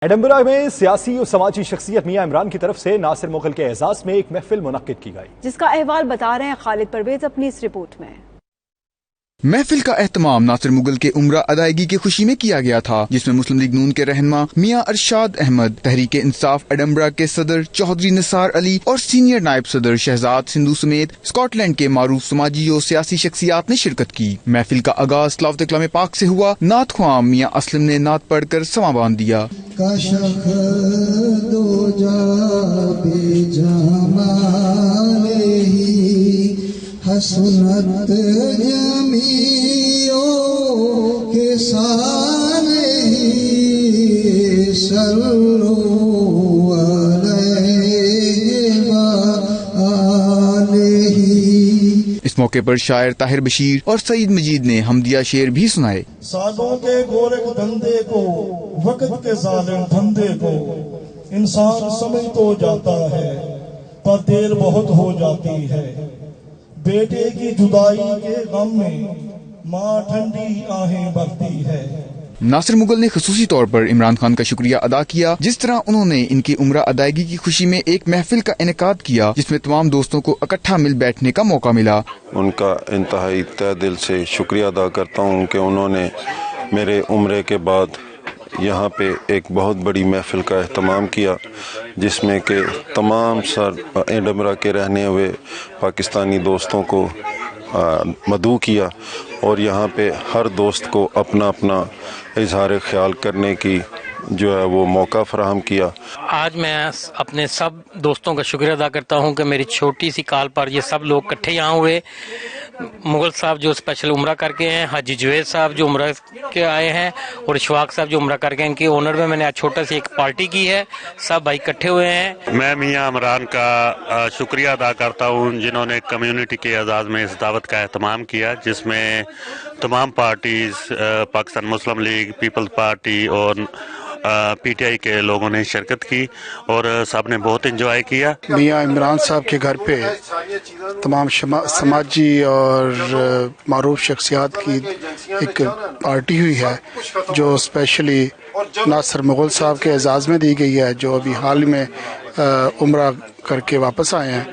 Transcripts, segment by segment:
Edinburgh میں سیاسی اور سماجی شخصیت میاں عمران کی طرف سے ناصر مغل کے اعزاز میں ایک محفل منعقد کی گئی، جس کا احوال بتا رہے ہیں خالد پرویز اپنی اس رپورٹ میں۔ محفل کا اہتمام ناصر مغل کے عمرہ ادائیگی کی خوشی میں کیا گیا تھا، جس میں مسلم لیگ نون کے رہنما میاں ارشاد احمد، تحریک انصاف ایڈنبرا کے صدر چودھری نثار علی اور سینئر نائب صدر شہزاد سندھو سمیت اسکاٹ لینڈ کے معروف سماجی اور سیاسی شخصیات نے شرکت کی۔ محفل کا آغاز تلاوت کلام پاک سے ہوا۔ نعت خواں میاں اسلم نے نعت پڑھ کر سماں باندھ دیا۔ حسنت جمیعوں کے سارے ہی صلو علیہ وآلہ۔ اس موقع پر شاعر طاہر بشیر اور سعید مجید نے حمدیہ شعر بھی سنائے۔ سالوں کے گورکھ دھندے کو، وقت کے ظالم دھندے کو انسان سمجھ تو جاتا ہے، پر دیر بہت ہو جاتی ہے۔ بیٹے کی جدائی کے غم میں ماں ٹھنڈی آہیں بھرتی ہے۔ ناصر مغل نے خصوصی طور پر عمران خان کا شکریہ ادا کیا، جس طرح انہوں نے ان کی عمرہ ادائیگی کی خوشی میں ایک محفل کا انعقاد کیا، جس میں تمام دوستوں کو اکٹھا مل بیٹھنے کا موقع ملا۔ ان کا انتہائی تہ دل سے شکریہ ادا کرتا ہوں کہ انہوں نے میرے عمرے کے بعد یہاں پہ ایک بہت بڑی محفل کا اہتمام کیا، جس میں کہ تمام سر ایڈنبرا کے رہنے ہوئے پاکستانی دوستوں کو مدعو کیا، اور یہاں پہ ہر دوست کو اپنا اپنا اظہار خیال کرنے کی جو ہے وہ موقع فراہم کیا۔ آج میں اپنے سب دوستوں کا شکریہ ادا کرتا ہوں کہ میری چھوٹی سی کال پر یہ سب لوگ اکٹھے یہاں ہوئے۔ مغل صاحب جو اسپیشل عمرہ کر کے ہیں، حاجی جوید صاحب جو عمرہ کے آئے ہیں، اور اشفاق صاحب جو عمرہ کر کے، ان کی آنر میں نے آج چھوٹا سی ایک پارٹی کی ہے، سب بھائی اکٹھے ہوئے ہیں۔ میں میاں عمران کا شکریہ ادا کرتا ہوں جنہوں نے کمیونٹی کے اعزاز میں اس دعوت کا اہتمام کیا، جس میں تمام پارٹیز، پاکستان مسلم لیگ، پیپلز پارٹی اور پی ٹی آئی کے لوگوں نے شرکت کی، اور سب نے بہت انجوائے کیا۔ میاں عمران صاحب کے گھر پہ تمام سماجی اور معروف شخصیات کی ایک پارٹی ہوئی ہے، جو اسپیشلی ناصر مغل صاحب کے اعزاز میں دی گئی ہے، جو ابھی حال میں عمرہ کر کے واپس آئے ہیں،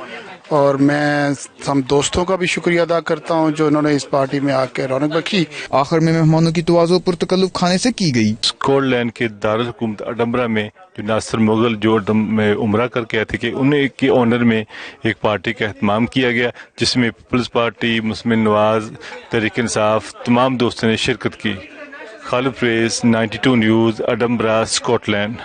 اور میں ہم دوستوں کا بھی شکریہ ادا کرتا ہوں جو انہوں نے اس پارٹی میں آ کے رونق بخشی۔ آخر میں مہمانوں کی تواضع پرتکلف کھانے سے کی گئی۔ اسکاٹ لینڈ کے دارالحکومت ایڈنبرا میں جو ناصر مغل جو میں عمرہ کر کے آئے تھے، کہ انہیں کے آنر میں ایک پارٹی کا اہتمام کیا گیا، جس میں پیپلز پارٹی، مسلم نواز، تحریک انصاف، تمام دوستوں نے شرکت کی۔ Khalid Pervez, 92 News, Edinburgh, Scott land.